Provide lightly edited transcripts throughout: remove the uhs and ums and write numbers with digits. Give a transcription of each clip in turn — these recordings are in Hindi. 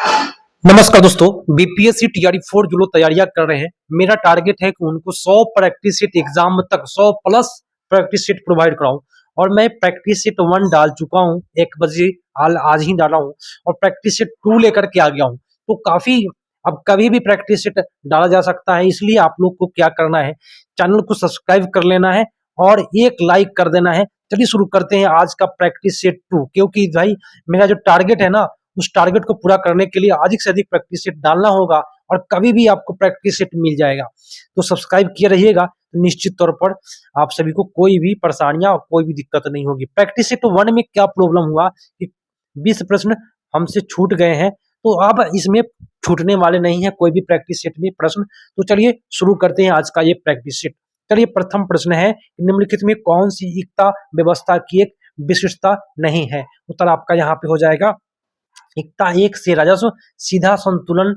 नमस्कार दोस्तों, बीपीएससी टीआरई 4 जो लोग तैयारियां कर रहे हैं, मेरा टारगेट है कि उनको 100 प्रैक्टिस सेट एग्जाम तक 100 प्लस प्रैक्टिस सेट प्रोवाइड कराऊं। और मैं प्रैक्टिस सेट 1 डाल चुका हूं, 1 बजे आज ही डाला हूं और प्रैक्टिस सेट 2 लेकर के आ गया हूं। तो काफी अब कभी भी प्रैक्टिस सेट डाला जा सकता है, इसलिए आप लोग को क्या करना है, चैनल को सब्सक्राइब कर लेना है और एक लाइक कर देना है। चलिए शुरू करते हैं आज का प्रैक्टिस सेट 2, क्योंकि भाई मेरा जो टारगेट है ना, उस टारगेट को पूरा करने के लिए अधिक से अधिक प्रैक्टिस सेट डालना होगा और कभी भी आपको प्रैक्टिस सेट मिल जाएगा। तो सब्सक्राइब किए रहिएगा, तो निश्चित तौर पर आप सभी को कोई भी परेशानियां और कोई भी दिक्कत नहीं होगी। प्रैक्टिस सेट 1 में क्या प्रॉब्लम हुआ कि 20 प्रश्न हमसे छूट गए हैं, तो अब इसमें छूटने वाले नहीं है कोई भी प्रैक्टिस सेट में प्रश्न। तो चलिए शुरू करते हैं आज का ये प्रैक्टिस सेट। चलिए प्रथम प्रश्न है, निम्नलिखित में कौन सी एकता व्यवस्था की एक विशिष्टता नहीं है। उत्तर आपका यहाँ पे हो जाएगा एकता एक से राजस्व सीधा संतुलन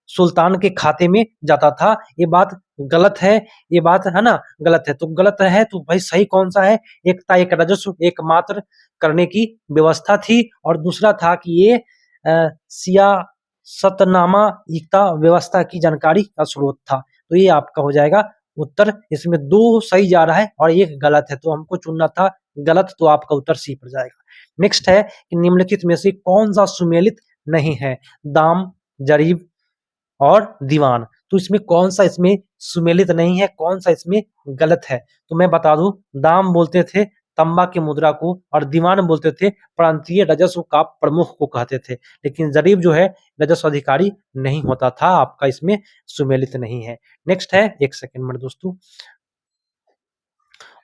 सुल्तान के खाते में जाता था। ये बात गलत है, ये बात है ना गलत है, तो गलत है तो भाई सही कौन सा है। एकता एक राजस्व एकमात्र करने की व्यवस्था थी और दूसरा था कि ये सियासतनामा एकता व्यवस्था की जानकारी का स्रोत था। तो ये आपका हो जाएगा उत्तर। इसमें 2 सही जा रहा है और एक गलत है, तो हमको चुनना था गलत, तो आपका उत्तर सी पर जाएगा। नेक्स्ट है कि निम्नलिखित में से कौन सा सुमेलित नहीं है। दाम, जरीब और दीवान। तो इसमें कौन सा इसमें सुमेलित नहीं है, कौन सा इसमें गलत है। तो मैं बता दूं, दाम बोलते थे तंबा की मुद्रा को और दीवान बोलते थे प्रांतीय राजस्व का प्रमुख को कहते थे। लेकिन जरीब जो है राजस्व अधिकारी नहीं होता था, आपका इसमें सुमेलित नहीं है। नेक्स्ट है, एक सेकेंड में दोस्तों।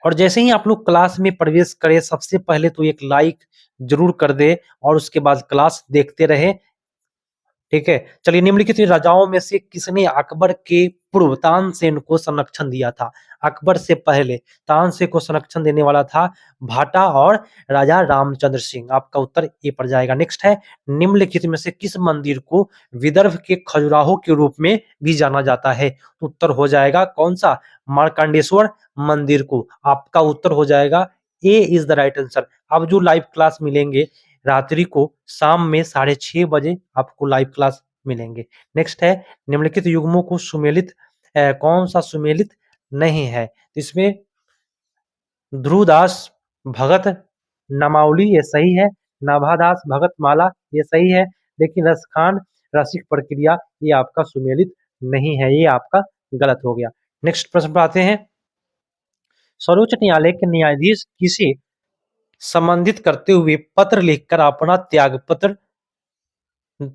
और जैसे ही आप लोग क्लास में प्रवेश करें, सबसे पहले तो एक लाइक जरूर कर दे और उसके बाद क्लास देखते रहे, ठीक है। चलिए, निम्नलिखित राजाओं में से किसने अकबर के पूर्व तानसेन को संरक्षण दिया था। अकबर से पहले तानसेन को संरक्षण देने वाला था भाटा और राजा रामचंद्र सिंह। आपका उत्तर ए पर जाएगा। नेक्स्ट है, निम्नलिखित में से किस मंदिर को विदर्भ के खजुराहो के रूप में भी जाना जाता है। तो उत्तर हो जाएगा कौन सा, मार्कंडेश्वर मंदिर को। आपका उत्तर हो जाएगा ए इज द राइट आंसर। अब जो लाइव क्लास मिलेंगे रात्रि को शाम में 6:30 बजे आपको लाइव क्लास मिलेंगे। नेक्स्ट है, निम्नलिखित युग्मों को सुमेलित कौन सा सुमेलित नहीं है। तो इसमें ध्रुवदास भगत नामावली ये सही है, नाभादास भगत माला ये सही है, लेकिन रसखान रसिक प्रक्रिया ये आपका सुमेलित नहीं है, ये आपका गलत हो गया। नेक्स्ट प्रश्न पर आते हैं। सर्वोच्च न्यायालय के न्यायाधीश किसे संबंधित करते हुए पत्र लिखकर अपना त्याग पत्र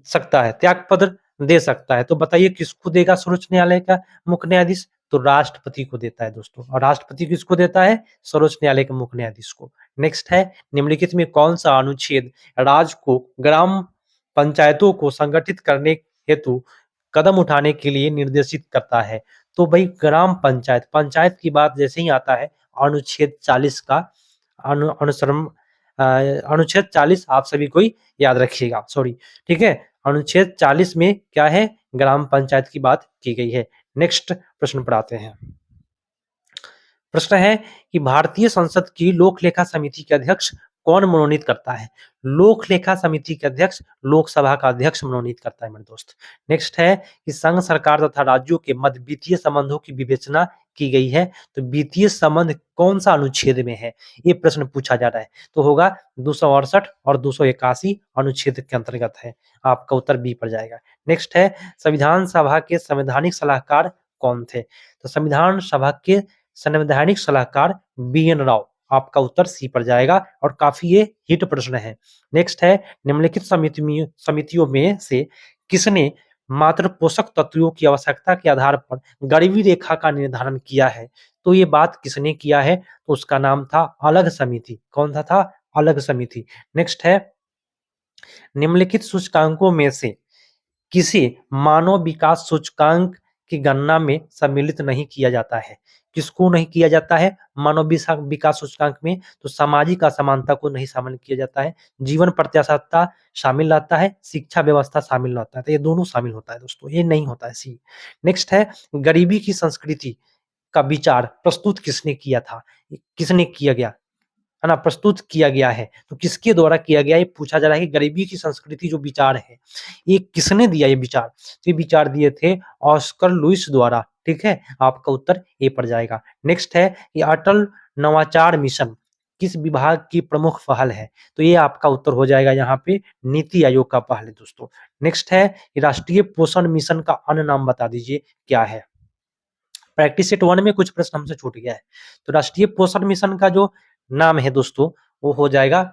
सकता है, त्याग पत्र दे सकता है। तो बताइए किसको देगा सर्वोच्च न्यायालय का मुख्य न्यायाधीश। तो राष्ट्रपति को देता है दोस्तों। और राष्ट्रपति किसको देता है, सर्वोच्च न्यायालय के मुख्य न्यायाधीश को। नेक्स्ट है, निम्नलिखित में कौन सा अनुच्छेद राज्य को ग्राम पंचायतों को संगठित करने हेतु कदम उठाने के लिए निर्देशित करता है। तो भाई ग्राम पंचायत, पंचायत की बात जैसे ही आता है अनुच्छेद 40 का अनुच्छेद 40 आप सभी को याद रखिएगा, सॉरी, ठीक है। अनुच्छेद 40 में क्या है, ग्राम पंचायत की बात की गई है। नेक्स्ट प्रश्न पर आते हैं। प्रश्न है कि भारतीय संसद की लोक लेखा समिति के अध्यक्ष कौन मनोनीत करता है। लोक लेखा समिति के अध्यक्ष लोकसभा का अध्यक्ष मनोनीत करता है मेरे दोस्त। नेक्स्ट है कि संघ सरकार तथा राज्यों के मध्य वित्तीय संबंधों की विवेचना की गई है। तो वित्तीय संबंध कौन सा अनुच्छेद में है, ये प्रश्न पूछा जा रहा है। तो होगा 268 और 281 अनुच्छेद के अंतर्गत है। आपका उत्तर बी पर जाएगा। नेक्स्ट है, संविधान सभा के संवैधानिक सलाहकार कौन थे। तो संविधान सभा के संवैधानिक सलाहकार BN राव। आपका उत्तर सी पर जाएगा और काफी ये हिट प्रश्न है। नेक्स्ट है, निम्नलिखित समितियों में से किसने मात्र पोषक तत्वों की आवश्यकता के आधार पर गरीबी रेखा का निर्धारण किया है। तो ये बात किसने किया है, तो उसका नाम था अलग समिति। कौन सा था, अलग समिति। नेक्स्ट है, निम्नलिखित सूचकांकों में से किसी मानव विकास सूचकांक की गणना में सम्मिलित नहीं किया जाता है। किसको नहीं किया जाता है मानव विकास सूचकांक में, तो सामाजिक असमानता को नहीं शामिल किया जाता है, जीवन प्रत्याशा शामिल रहता है, शिक्षा व्यवस्था शामिल रहता है। तो ये दोनों शामिल होता है दोस्तों, ये नहीं होता है सी। नेक्स्ट है, गरीबी की संस्कृति का विचार प्रस्तुत किसने किया था, किसने किया गया। है ना, प्रस्तुत किया गया है। तो किसके द्वारा किया गया, ये पूछा जा रहा है कि गरीबी की संस्कृति जो विचार है, ये किसने दिया ये विचार? तो ये विचार दिए थे ऑस्कर लुइस द्वारा, ठीक है। आपका उत्तर ए पर जाएगा। नेक्स्ट है कि अटल नवाचार मिशन किस विभाग की प्रमुख पहल है? तो ये आपका उत्तर हो जाएगा यहाँ पे नीति आयोग का पहल है दोस्तों। नेक्स्ट है कि राष्ट्रीय पोषण मिशन का अन्य नाम बता दीजिए क्या है? प्रैक्टिस सेट 1 में कुछ प्रश्न हमसे छूट गया है। तो राष्ट्रीय पोषण मिशन का जो नाम है दोस्तों, वो हो जाएगा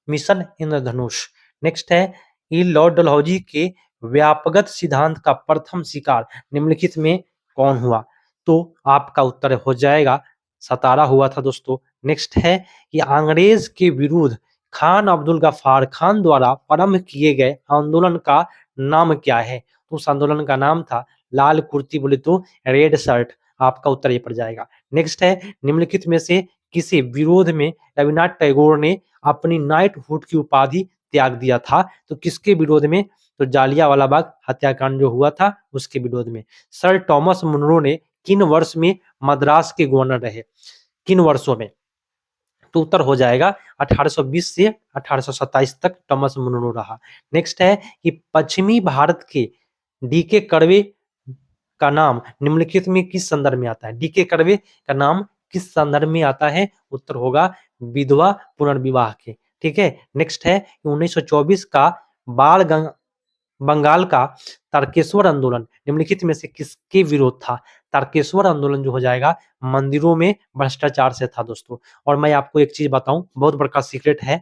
मिशन इंद्रधनुष। नेक्स्ट है कि लॉर्ड डलहौजी के व्यापकगत सिद्धांत का प्रथम शिकार निम्नलिखित में कौन हुआ? तो आपका उत्तर हो जाएगा सतारा हुआ था दोस्तों। नेक्स्ट है कि अंग्रेज के विरुद्ध खान अब्दुल गफ्फार खान द्वारा प्रारंभ किए गए आंदोलन का नाम क्या है? तो उस आंदोलन का नाम था लाल कुर्ती बोले तो रेड शर्ट। आपका उत्तर ये पड़ जाएगा। नेक्स्ट है निम्नलिखित में से किसी विरोध में रविन्द्रनाथ टैगोर ने अपनी नाइटहुड की उपाधि त्याग दिया था? तो किसके विरोध में? तो जालियांवाला बाग हत्याकांड जो हुआ था उसके विरोध में। सर थॉमस मुनरो ने किन वर्ष में मद्रास के गवर्नर रहे? किन वर्षों में? तो उत्तर हो जाएगा 1820 से 1827 तक थॉमस मुनरो रहा। नेक्स्ट है कि पश्चिमी भारत के डीके कर्वे का नाम निम्नलिखित में किस संदर्भ में आता है? डीके कर्वे का नाम किस संदर्भ में आता है? उत्तर होगा विधवा पुनर्विवाह के, ठीक है। नेक्स्ट है 1924 का बाल बंगाल का तारकेश्वर आंदोलन निम्नलिखित में से किसके विरोध था? तारकेश्वर आंदोलन जो हो जाएगा मंदिरों में भ्रष्टाचार से था दोस्तों। और मैं आपको एक चीज बताऊं, बहुत बड़का सीक्रेट है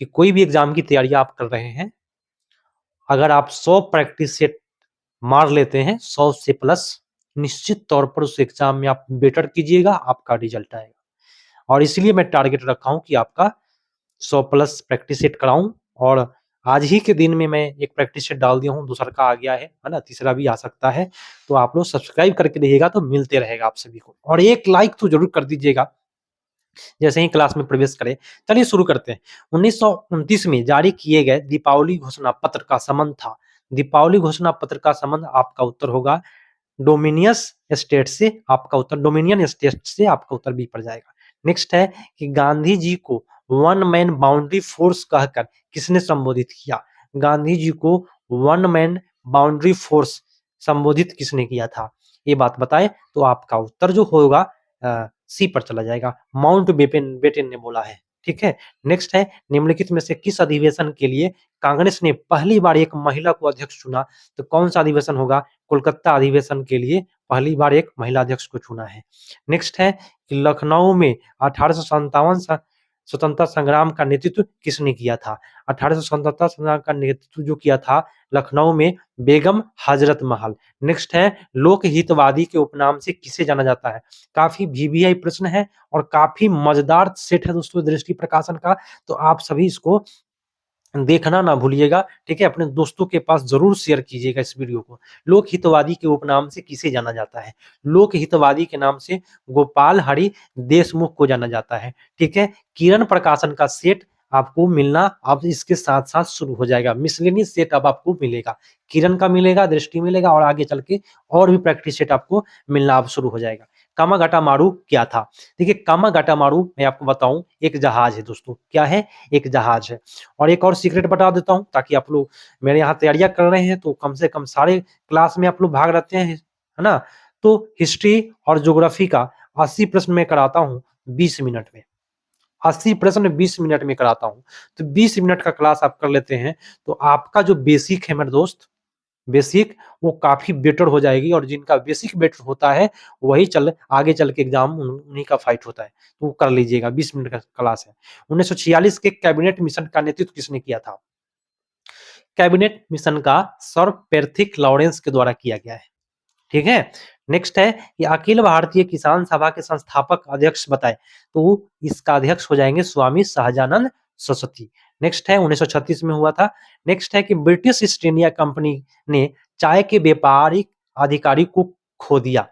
कि कोई भी एग्जाम की तैयारी आप कर रहे हैं, अगर आप 100 प्रैक्टिस सेट मार लेते हैं 100 से प्लस, निश्चित तौर पर उस एग्जाम में आप बेटर कीजिएगा, आपका रिजल्ट आएगा। और इसलिए मैं टारगेट रखा हूं कि आपका 100 प्लस प्रैक्टिस सेट कराऊं। और आज ही के दिन में मैं एक प्रैक्टिस सेट डाल दिया हूं, दूसरा का आ गया है ना, तीसरा भी आ सकता है। तो आप लोग सब्सक्राइब करके रहिएगा तो मिलते रहेगा आप सभी को। और एक लाइक तो जरूर कर दीजिएगा जैसे ही क्लास में प्रवेश करें। चलिए शुरू करते हैं। 1929 में जारी किए गए दीपावली घोषणा पत्र का संबंध था। दीपावली घोषणा पत्र का संबंध आपका उत्तर होगा डोमिनियस स्टेट से। आपका उत्तर डोमिनियन स्टेट से, आपका उत्तर बी पर जाएगा। नेक्स्ट है कि गांधी जी को वन मैन बाउंड्री फोर्स कहकर किसने संबोधित किया? गांधी जी को वन मैन बाउंड्री फोर्स संबोधित किसने किया था? ये बात बताए तो आपका उत्तर जो होगा सी पर चला जाएगा। माउंट बेटन ने बोला है, ठीक है। नेक्स्ट है निम्नलिखित में से किस अधिवेशन के लिए कांग्रेस ने पहली बार एक महिला को अध्यक्ष चुना? तो कौन सा अधिवेशन होगा? कोलकाता अधिवेशन के लिए पहली बार एक महिला अध्यक्ष को चुना है। नेक्स्ट है कि लखनऊ में 1857 स्वतंत्रता संग्राम का नेतृत्व किसने किया था? 1857 संग्राम का नेतृत्व जो किया था लखनऊ में बेगम हजरत महल। नेक्स्ट है लोक हितवादी के उपनाम से किसे जाना जाता है? काफी वीवीआई प्रश्न है और काफी मजेदार सेट है दोस्तों दृष्टि प्रकाशन का। तो आप सभी इसको देखना ना भूलिएगा, ठीक है। अपने दोस्तों के पास जरूर शेयर कीजिएगा इस वीडियो को। लोक हितवादी के उपनाम से किसे जाना जाता है? लोक हितवादी के नाम से गोपाल हरि देशमुख को जाना जाता है, ठीक है। किरण प्रकाशन का सेट आपको मिलना अब इसके साथ साथ शुरू हो जाएगा। मिसलेनियस सेट अब आपको मिलेगा, किरण का मिलेगा, दृष्टि मिलेगा और आगे चल के और भी प्रैक्टिस सेट आपको मिलना अब शुरू हो जाएगा। कामागाटा मारू क्या था? देखिए कामागाटा मारू मैं आपको बताऊं एक जहाज है दोस्तों। क्या है? एक जहाज है। और एक और सीक्रेट बता देता हूं ताकि आप लोग मेरे यहाँ तैयारियां कर रहे हैं तो कम से कम सारे क्लास में आप लोग भाग रहते हैं, है ना। तो हिस्ट्री और ज्योग्राफी का 80 प्रश्न में कराता हूँ 20 मिनट में। 80 प्रश्न 20 मिनट में कराता हूँ। तो 20 मिनट का क्लास आप कर लेते हैं तो आपका जो बेसिक है मेरे दोस्त, बेसिक वो काफी बेटर हो जाएगी। और जिनका बेसिक बेटर होता है वही आगे चल के एग्जाम उन्हीं का फाइट होता है। तो वो कर लीजिएगा, 20 मिनट का क्लास है। 1946 के कैबिनेट मिशन का नेतृत्व किसने किया था? कैबिनेट मिशन का सर पेर्थिक लॉरेंस के द्वारा किया गया है, ठीक है। नेक्स्ट है कि अखिल भारतीय किसान सभा के संस्थापक अध्यक्ष बताए। तो इसका अध्यक्ष हो जाएंगे स्वामी सहजानंद सरस्वती। नेक्स्ट है 1936 में हुआ था। नेक्स्ट है कि ब्रिटिश ईस्ट इंडिया कंपनी ने चाय के व्यापारिक अधिकारी को खो दिया।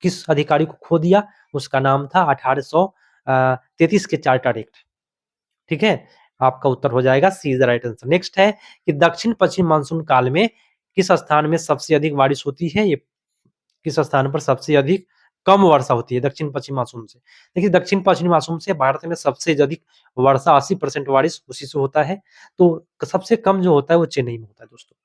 किस अधिकारी को खो दिया? उसका नाम था 1833 के चार्टर एक्ट, ठीक है। आपका उत्तर हो जाएगा C is the right answer. Next है कि दक्षिण पश्चिम मानसून काल में किस स्थान में सबसे अधिक बारिश होती है? ये किस स्थान पर सबसे अधिक कम वर्षा होती है दक्षिण पश्चिम मानसून से। देखिए दक्षिण पश्चिम मानसून से भारत में सबसे अधिक वर्षा 80% बारिश उसी से होता है। तो सबसे कम जो होता है वो चेन्नई में होता है दोस्तों।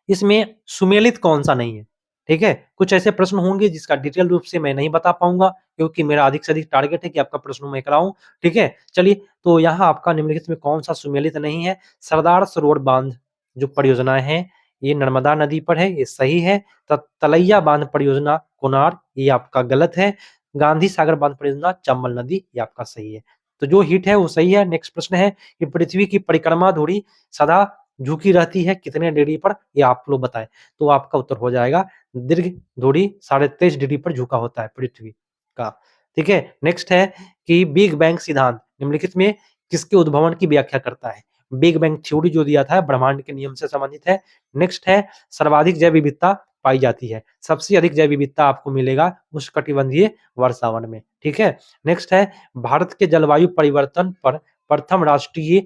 इसमें सुमेलित कौन-सा नहीं है, ठीक है? कुछ ऐसे प्रश्न होंगे जिसका डिटेल रूप से मैं नहीं बता पाऊँगा क्योंकि मेरा अधिक से अधिक टारगेट है कि आपका प्रश्नों में कराऊँ, ठीक है? चलिए, तो यहाँ आपका निम्नलिखित में कौन-सा सुमेलित नहीं है? सरदार सरोवर बांध जो परियोजना है, ये नर्मदा नदी पर है, ये सही है। तलैया बांध परियोजना कोणार्क, ये आपका गलत है। गांधी सागर बांध परियोजना चंबल नदी, ये आपका सही है। तो जो हिट है वो सही है। नेक्स्ट प्रश्न है कि पृथ्वी की परिक्रमा धुरी सदा झुकी रहती है कितने डिग्री पर, ये आप लोग बताएं। तो आपका उत्तर हो जाएगा दीर्घ धुरी 23.5 डिग्री पर झुका होता है पृथ्वी का, ठीक है। नेक्स्ट है कि बिग बैंग सिद्धांत निम्नलिखित में किसके उद्भवन की व्याख्या करता है? बिग बैंग थ्योरी जो दिया था ब्रह्मांड के नियम से संबंधित है। नेक्स्ट है सर्वाधिक जैव विविधता पाई जाती है, सबसे अधिक जैव विविधता आपको मिलेगा उष्णकटिबंधीय वर्षावन में, ठीक है। नेक्स्ट है भारत के जलवायु परिवर्तन पर प्रथम राष्ट्रीय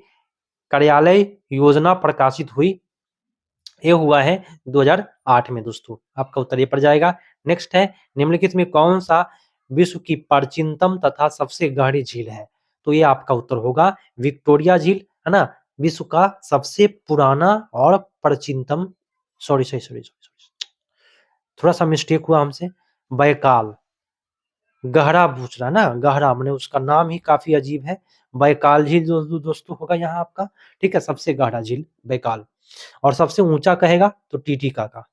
कार्यालय योजना प्रकाशित हुई, ये हुआ है 2008 में दोस्तों। आपका उत्तर ये पड़ जाएगा। नेक्स्ट है निम्नलिखित में कौन सा विश्व की प्राचीनतम तथा सबसे गहरी झील है? तो ये आपका उत्तर होगा विक्टोरिया झील, है ना। विश्व का सबसे पुराना और प्राचीनतम, सॉरी, थोड़ा सा मिस्टेक हुआ हमसे, बैकाल, गहरा पूछ रहा ना, गहरा मैंने उसका नाम ही काफी अजीब है। बैकाल झील जो दोस्तों होगा यहाँ आपका, ठीक है, सबसे गहरा झील बैकाल। और सबसे ऊंचा कहेगा तो टीटी काका,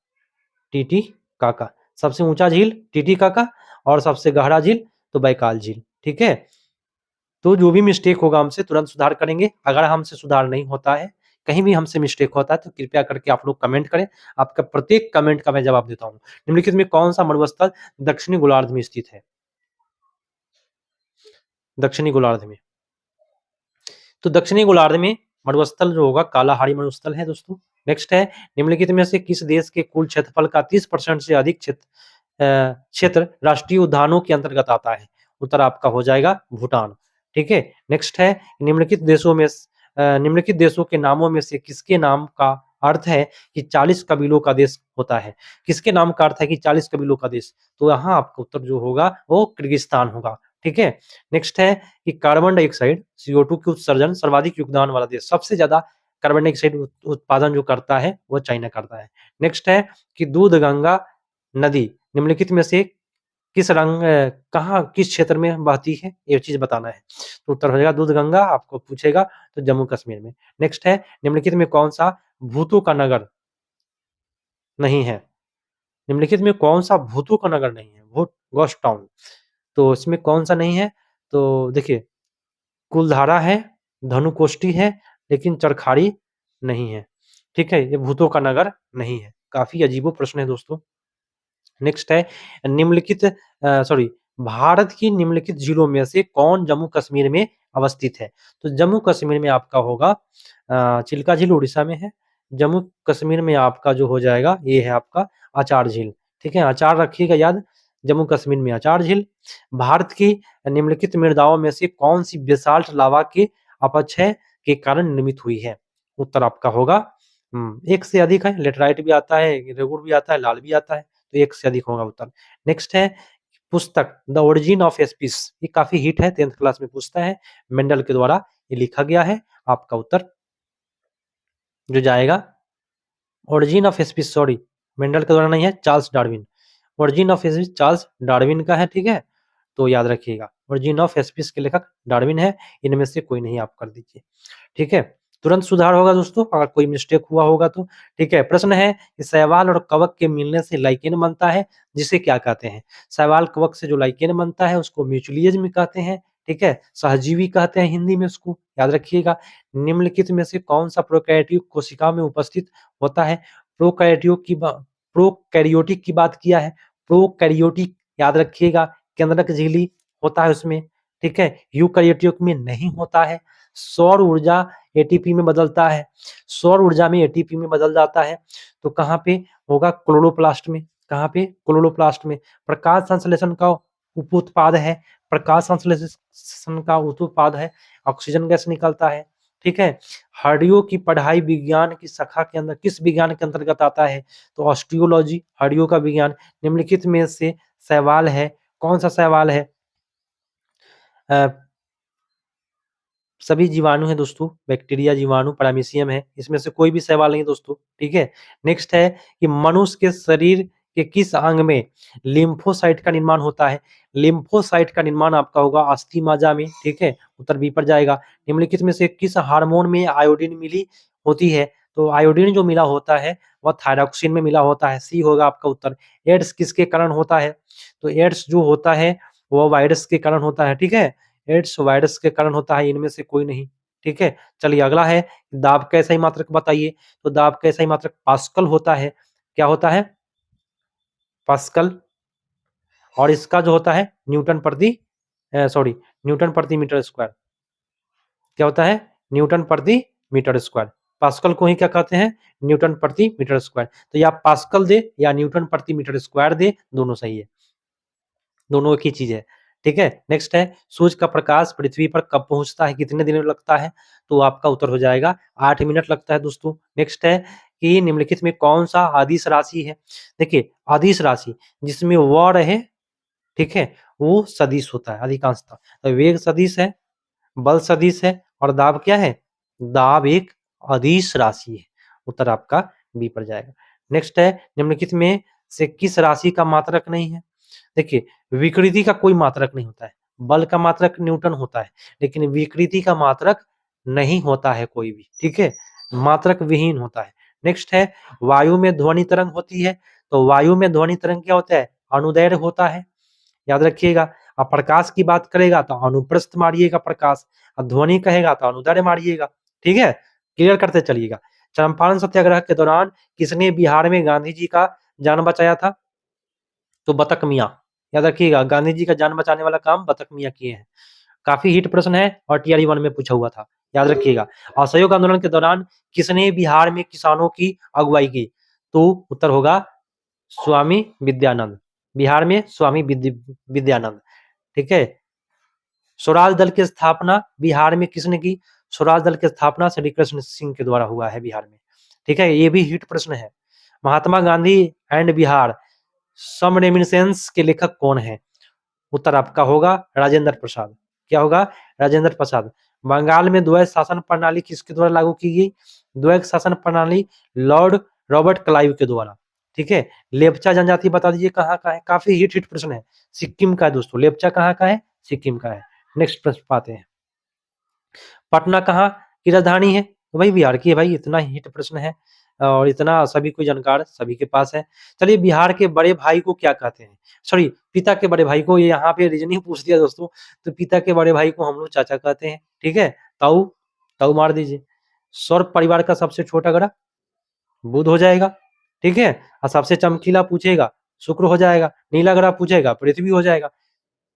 सबसे ऊंचा झील टीटी काका और सबसे गहरा झील तो बैकाल झील, ठीक है। तो जो भी मिस्टेक होगा हमसे तुरंत सुधार करेंगे। अगर हमसे सुधार नहीं होता है, कहीं भी हमसे मिस्टेक होता है तो कृपया करके आप लोग कमेंट करें, आपका प्रत्येक कमेंट का मैं जवाब देता हूँ। निम्नलिखित में कौन सा मरुस्थल दक्षिणी गोलार्ध में स्थित है? दक्षिणी गोलार्ध में, तो दक्षिणी गोलार्ध में मरुस्थल जो होगा कालाहारी मरुस्थल है दोस्तों। नेक्स्ट है निम्नलिखित में से किस देश के कुल क्षेत्रफल का 30% से अधिक क्षेत्र राष्ट्रीय उद्यानों के अंतर्गत आता है? उत्तर आपका हो जाएगा भूटान, ठीक है। नेक्स्ट है निम्नलिखित देशों के नामों में से किसके नाम का अर्थ है कि 40 कबीलों का देश होता है? किसके नाम का अर्थ है कि 40 कबीलों का देश? तो यहाँ आपका उत्तर जो होगा वो किर्गिस्तान होगा, ठीक है। नेक्स्ट है कि कार्बन डाइऑक्साइड CO2 के उत्सर्जन सर्वाधिक योगदान वाला देश, सबसे ज्यादा कार्बन डाइऑक्साइड उत्पादन जो करता है वो चाइना करता है। नेक्स्ट है कि दूध गंगा नदी निम्नलिखित में से कहाँ किस क्षेत्र में बहती है, ये चीज बताना है। तो उत्तर हो जाएगा दूध गंगा, आपको पूछेगा तो जम्मू कश्मीर में। नेक्स्ट है निम्नलिखित में कौन सा भूतों का नगर नहीं है? निम्नलिखित में कौन सा भूतों का नगर नहीं है? भूत घोस्ट टाउन, तो इसमें कौन सा नहीं है? तो देखिए कुलधारा है, धनुकोष्ठी है, लेकिन चरखाड़ी नहीं है, ठीक है। ये भूतों का नगर नहीं है। काफी अजीबो प्रश्न है दोस्तों। नेक्स्ट है निम्नलिखित सॉरी भारत की निम्नलिखित जिलों में से कौन जम्मू कश्मीर में अवस्थित है? तो जम्मू कश्मीर में आपका होगा चिल्का झील उड़ीसा में है। जम्मू कश्मीर में आपका जो हो जाएगा ये है आपका आचार झील, ठीक है। आचार रखिएगा याद, जम्मू कश्मीर में आचार झील। भारत की निम्नलिखित मृदाओं में से कौन सी बेसाल्ट लावा के अपक्षय के कारण निर्मित हुई है? उत्तर आपका होगा एक से अधिक है, लेटराइट भी आता है, रेगुड़ भी आता है, लाल भी आता है, तो एक से अधिक होगा उत्तर। नेक्स्ट है पुस्तक द ओरिजिन ऑफ स्पीस, ये काफी हिट है, 10th क्लास में पूछता है, मेंडल के द्वारा ये लिखा गया है। आपका उत्तर जो जाएगा origin of species, sorry Mendel के द्वारा नहीं है, Charles Darwin. Origin of species Charles Darwin का है, ठीक है। तो याद रखिएगा ओरिजिन ऑफ स्पीस के लेखक डार्विन है, इनमें से कोई नहीं आप कर दीजिए, ठीक है। तुरंत सुधार होगा दोस्तों अगर कोई मिस्टेक हुआ होगा तो, ठीक है। प्रश्न है कि शैवाल और कवक के मिलने से लाइकेन बनता है, जिसे क्या कहते हैं? शैवाल कवक से जो लाइकेन बनता है उसको म्यूचुअलिज्म कहते हैं, ठीक है। सहजीवी कहते हैं हिंदी में उसको, याद रखिएगा। निम्नलिखित में से कौन सा प्रोकैरियोटिक कोशिका में उपस्थित होता है? प्रोकैरियोटिक की बात किया है, प्रोकैरियोटिक याद रखिएगा, केंद्रक झिल्ली होता है उसमें, ठीक है। यूकैरियोटिक में नहीं होता है। सौर ऊर्जा एटीपी में बदलता है, सौर ऊर्जा में एटीपी में बदल जाता है, तो कहाँ पे होगा? क्लोरोप्लास्ट में। कहाँ पे? क्लोरोप्लास्ट में। प्रकाश संश्लेषण का उपोत्पाद है, प्रकाश संश्लेषण का उपोत्पाद है, ऑक्सीजन गैस निकलता है, ठीक है। हड्डियों की पढ़ाई विज्ञान की शाखा के अंदर किस विज्ञान के अंतर्गत आता है? तो ऑस्टियोलॉजी, हड्डियों का विज्ञान। निम्नलिखित में से सवाल है, कौन सा सवाल है? अ, सभी जीवाणु हैं दोस्तों, बैक्टीरिया, जीवाणु, पैरामीशियम है, इसमें से कोई भी सवाल नहीं दोस्तों, ठीक है। नेक्स्ट है कि मनुष्य के शरीर के किस अंग में लिम्फोसाइट का निर्माण होता है? लिम्फोसाइट का निर्माण आपका होगा अस्थि मज्जा में, ठीक है, उत्तर बी पर जाएगा। निम्नलिखित में से किस हार्मोन में आयोडीन मिली होती है? तो आयोडीन जो मिला होता है वह थायरॉक्सिन में मिला होता है, सी होगा आपका उत्तर। एड्स किसके कारण होता है? तो एड्स जो होता है वह वायरस के कारण होता है, ठीक है। एड्स वायरस के कारण होता है, इनमें से कोई नहीं, ठीक है। चलिए अगला है, दाब का सही मात्रक बताइए। तो दाब का सही मात्रक पास्कल होता है। क्या होता है? पास्कल। और इसका जो होता है न्यूटन प्रति सॉरी न्यूटन प्रति मीटर स्क्वायर। क्या होता है? न्यूटन प्रति मीटर स्क्वायर। पास्कल को ही क्या कहते हैं? न्यूटन प्रति मीटर स्क्वायर। तो या पास्कल दे या न्यूटन प्रति मीटर स्क्वायर दे, दोनों सही है, दोनों एक ही चीज है, ठीक है। नेक्स्ट है, सूर्य का प्रकाश पृथ्वी पर कब पहुंचता है, कितने दिन लगता है? तो आपका उत्तर हो जाएगा 8 मिनट लगता है दोस्तों। नेक्स्ट है कि निम्नलिखित में कौन सा अदिश राशि है? देखिए अदिश राशि जिसमें व रहे, ठीक है, वो सदिश होता है अधिकांशतः। तो वेग सदिश है, बल सदिश है, और दाब क्या है? दाब एक अदिश राशि है, उत्तर आपका बी पर जाएगा। नेक्स्ट है, निम्नलिखित में से किस राशि का मात्रक नहीं है? देखिए विकृति का कोई मात्रक नहीं होता है, बल का मात्रक न्यूटन होता है, लेकिन विकृति का मात्रक नहीं होता है कोई भी, ठीक है, मात्रक विहीन होता है। नेक्स्ट है, वायु में ध्वनि तरंग होती है। तो वायु में ध्वनि तरंग क्या होता है? अनुदैर्घ्य होता है, याद रखिएगा। अब प्रकाश की बात करेगा तो अनुप्रस्थ मारिएगा प्रकाश, और ध्वनि कहेगा तो अनुदैर्घ्य मारिएगा, ठीक है। क्लियर करते चलिएगा। चंपारण सत्याग्रह के दौरान किसने बिहार में गांधी जी का जान बचाया था? तो बतक मियाँ, याद रखिएगा, गांधी जी का जान बचाने वाला काम बतक मियाँ किए हैं। काफी हिट प्रश्न है और टीआरई 1 में पूछा हुआ था, याद रखिएगा। असहयोग आंदोलन के दौरान किसने बिहार में किसानों की अगुवाई की? तो उत्तर होगा स्वामी विद्यानंद, बिहार में स्वामी विद्यानंद, ठीक है। स्वराज दल की स्थापना बिहार में किसने की? स्वराज दल की स्थापना श्री कृष्ण सिंह के द्वारा हुआ है बिहार में, ठीक है, ये भी हिट प्रश्न है। Mahatma Gandhi and Bihar some reminiscences के लेखक कौन है? उत्तर आपका होगा राजेंद्र प्रसाद। क्या होगा? राजेंद्र प्रसाद। बंगाल में द्वैध शासन प्रणाली किसके द्वारा लागू की गई? द्वैध शासन प्रणाली लॉर्ड रॉबर्ट क्लाइव के द्वारा, ठीक है। लेप्चा जनजाति बता दीजिए कहाँ का है? काफी हिट प्रश्न है, सिक्किम का है दोस्तों। लेप्चा कहाँ का है? सिक्किम का है। नेक्स्ट प्रश्न पाते हैं, पटना कहाँ की राजधानी है? तो भाई बिहार की है भाई, इतना हिट प्रश्न है और इतना सभी को जानकार सभी के पास है। चलिए बिहार के बड़े भाई को क्या कहते हैं? सॉरी पिता के बड़े भाई को, ये यहाँ पे रीजनिंग पूछ दिया दोस्तों। तो पिता के बड़े भाई को हम लोग चाचा कहते हैं, ठीक है। ताऊ, ताऊ मार दीजिए। सौर परिवार का सबसे छोटा ग्रह बुध हो जाएगा, ठीक है। और सबसे चमकीला पूछेगा शुक्र हो जाएगा, नीला ग्रह पूछेगा पृथ्वी हो जाएगा।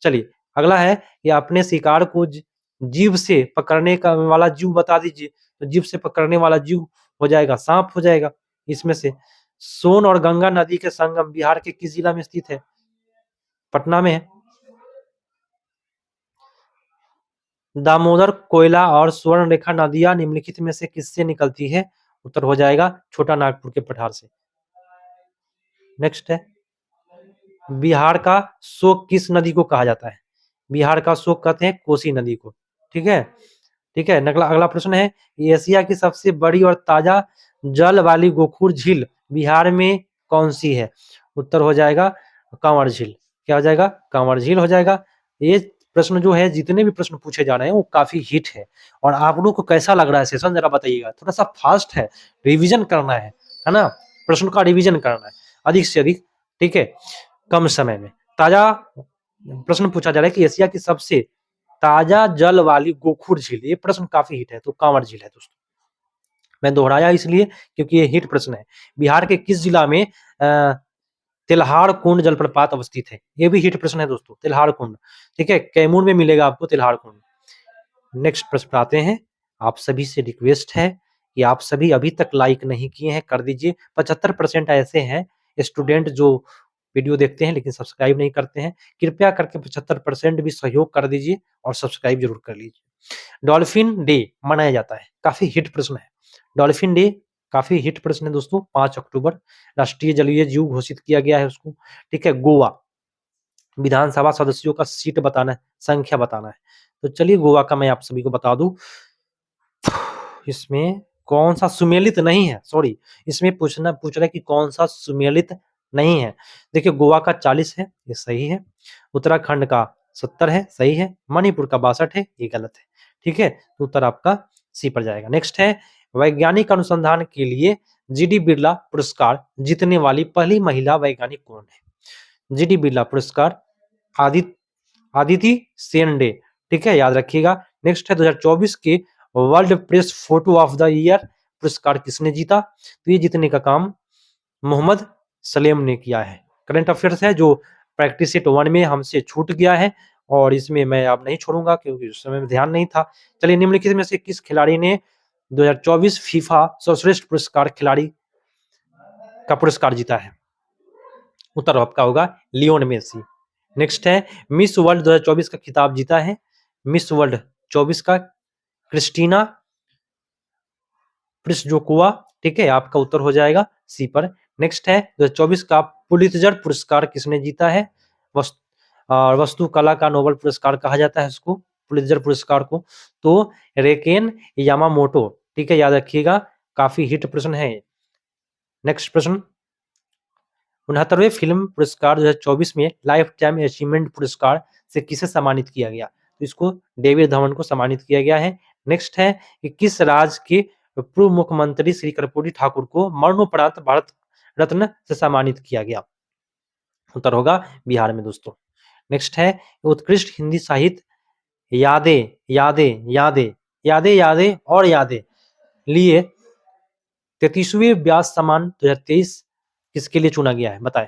चलिए अगला है कि अपने शिकार को जीभ से पकड़ने का वाला जीव बता दीजिए। तो जीभ से पकड़ने वाला जीव हो जाएगा सांप हो जाएगा। इसमें से सोन और गंगा नदी के संगम बिहार के किस जिला में स्थित है? पटना में है। दामोदर, कोयला और स्वर्ण रेखा नदियां निम्नलिखित में से किससे निकलती है? उत्तर हो जाएगा छोटा नागपुर के पठार से। नेक्स्ट है, बिहार का शोक किस नदी को कहा जाता है? बिहार का शोक कहते हैं कोसी नदी को, ठीक है, ठीक है। अगला अगला प्रश्न है, एशिया की सबसे बड़ी और ताजा जल वाली गोखुर झील बिहार में कौन सी है? उत्तर हो जाएगा कांवर झील। क्या हो जाएगा? कांवर झील हो जाएगा। ये प्रश्न जो है, जितने भी प्रश्न पूछे जा रहे हैं वो काफी हिट है। और आप लोग को कैसा लग रहा है सेशन, जरा बताइएगा। थोड़ा सा फास्ट है, रिविजन करना है ना, प्रश्न का रिविजन करना है अधिक से अधिक, ठीक है, कम समय में। ताजा प्रश्न पूछा जा रहा है कि एशिया की सबसे ताजा जल वाली गोखुर झील, ये प्रश्न काफी हिट है, तो कांवर झील है दोस्तों। मैं दोहराया इसलिए क्योंकि ये हिट प्रश्न है। बिहार के किस जिला में तिल्हाड़ कुंड जलप्रपात अवस्थित है? ये भी हिट प्रश्न है दोस्तों, तिल्हाड़ कुंड, ठीक है, कैमूर में मिलेगा आपको तिल्हाड़ कुंड। नेक्स्ट प्रश्न आते हैं, आप सभी से रिक्वेस्ट है कि आप सभी अभी तक लाइक नहीं किए हैं, कर दीजिए। 75% ऐसे हैं स्टूडेंट जो वीडियो देखते हैं लेकिन सब्सक्राइब नहीं करते हैं। कृपया करके 75% भी सहयोग कर दीजिए और सब्सक्राइब जरूर कर लीजिए। डॉल्फिन डे मनाया जाता है? काफी हिट प्रश्न है। डॉल्फिन डे काफी हिट प्रश्न है दोस्तों। 5 अक्टूबर राष्ट्रीय जलीय जीव घोषित किया गया है उसको। ठीक है, गोवा विधानसभा सदस्यों का सीट बताना है, संख्या बताना है। तो चलिए गोवा का मैं आप सभी को बता दूं। इसमें कौन सा सुमेलित नहीं है, सॉरी, इसमें पूछ रहा है कि कौन सा सुमेलित नहीं है। देखिए गोवा का 40 है, ये सही है। उत्तराखंड का 70 है, सही है। मणिपुर का 62 है, ये गलत है। ठीक है, तो उत्तर आपका सी पर जाएगा। नेक्स्ट है, वैज्ञानिक अनुसंधान के लिए जीडी बिरला पुरस्कार जीतने वाली पहली महिला वैज्ञानिक कौन है? जीडी बिरला पुरस्कार आदिति सेन डे। ठीक है, याद रखिएगा। नेक्स्ट है 2024 के world press photo of the year पुरस्कार किसने जीता? तो ये जीतने का काम मोहम्मद सलेम ने किया है। करंट अफेयर्स है जो प्रैक्टिस सेट 1 में हमसे छूट गया है और इसमें मैं अब नहीं छोड़ूंगा क्योंकि उस समय में ध्यान नहीं था। चलिए, निम्नलिखित में से किस खिलाड़ी ने 2024 फीफा सर्वश्रेष्ठ पुरस्कार खिलाड़ी का पुरस्कार जीता है? उत्तर आपका होगा लियोन मेसी। नेक्स्ट है, मिस वर्ल्ड 2024 का खिताब जीता है मिस वर्ल्ड 24 का क्रिस्टीना प्रिसजोकोवा। ठीक है, आपका उत्तर हो जाएगा सी पर। नेक्स्ट है 2024 का पुलित्जर पुरस्कार किसने जीता है? वस्तुकला का नोबेल पुरस्कार कहा जाता है इसको, पुलित्जर पुरस्कार को। तो रेकेन यामामोटो। ठीक है, याद रखिएगा, काफी हिट प्रश्न है। नेक्स्ट प्रश्न, 69वें फिल्म पुरस्कार 2024 में लाइफ टाइम अचीवमेंट पुरस्कार से किसे सम्मानित किया गया? तो इसको डेविड धवन को सम्मानित किया गया है। नेक्स्ट है कि किस राज्य के पूर्व मुख्यमंत्री श्री कर्पूरी ठाकुर को मरणोपरांत भारत रत्न से सम्मानित किया गया? उत्तर होगा बिहार में दोस्तों। नेक्स्ट है, उत्कृष्ट हिंदी साहित्य यादें यादें यादें यादें यादें और यादें लिए 33वें व्यास सम्मान 2023 किसके लिए चुना गया है? बताएं।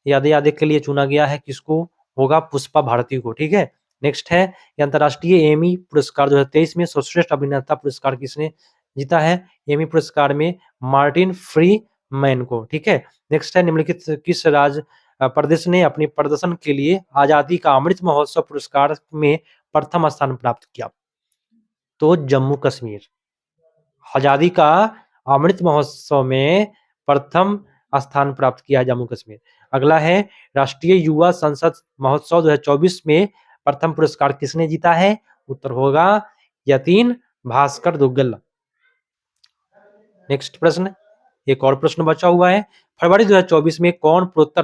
यादें यादें के लिए चुना गया है किसको? होगा पुष्पा भारती को। ठीक है, नेक्स्ट है, अंतर्राष्ट्रीय एमी पुरस्कार 2023 में सर्वश्रेष्ठ अभिनेता पुरस्कार किसने जीता है? एमी पुरस्कार में मार्टिन फ्रीमैन को। ठीक है, नेक्स्ट है, निम्नलिखित किस राज्य प्रदेश ने अपने प्रदर्शन के लिए आजादी का अमृत महोत्सव पुरस्कार में प्रथम स्थान प्राप्त किया? तो जम्मू कश्मीर आजादी का अमृत महोत्सव में प्रथम स्थान प्राप्त किया है जम्मू कश्मीर। अगला है, राष्ट्रीय युवा संसद महोत्सव 2024 में प्रथम पुरस्कार किसने जीता है? उत्तर होगा यतीन भास्कर दुग्गल। नेक्स्ट प्रश्न, एक और प्रश्न बचा हुआ है। फरवरी 2024 में कौन पूर्वोत्तर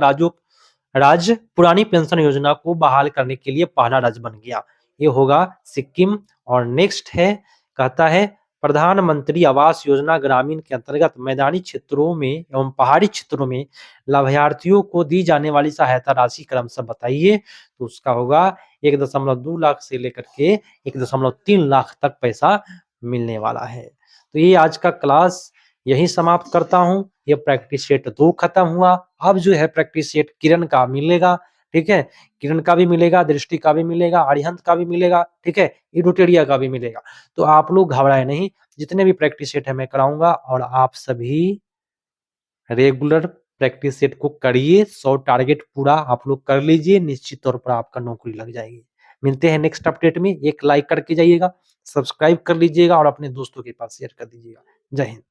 राज्य पुरानी पेंशन योजना को बहाल करने के लिए पहला राज्य बन गया? ये होगा सिक्किम। और नेक्स्ट है, कहता है प्रधानमंत्री आवास योजना ग्रामीण के अंतर्गत मैदानी क्षेत्रों में एवं पहाड़ी क्षेत्रों में लाभार्थियों को दी जाने वाली सहायता राशि क्रमशः बताइए। तो उसका होगा 1.2 लाख से लेकर के 1.3 लाख तक पैसा मिलने वाला है। तो ये आज का क्लास यही समाप्त करता हूं। ये प्रैक्टिस सेट 2 खत्म हुआ। अब जो है प्रैक्टिस सेट किरण का मिलेगा। ठीक है, किरण का भी मिलेगा, दृष्टि का भी मिलेगा, अरिहंत का भी मिलेगा। ठीक है, इडोटेरिया का भी मिलेगा। तो आप लोग घबराए नहीं, जितने भी प्रैक्टिस सेट है मैं कराऊंगा और आप सभी रेगुलर प्रैक्टिस सेट को करिए। 100 टारगेट पूरा आप लोग कर लीजिए, निश्चित तौर पर आपका नौकरी लग जाएगी। मिलते हैं नेक्स्ट अपडेट में। एक लाइक करके जाइएगा, सब्सक्राइब कर लीजिएगा और अपने दोस्तों के पास शेयर कर दीजिएगा। जय हिंद।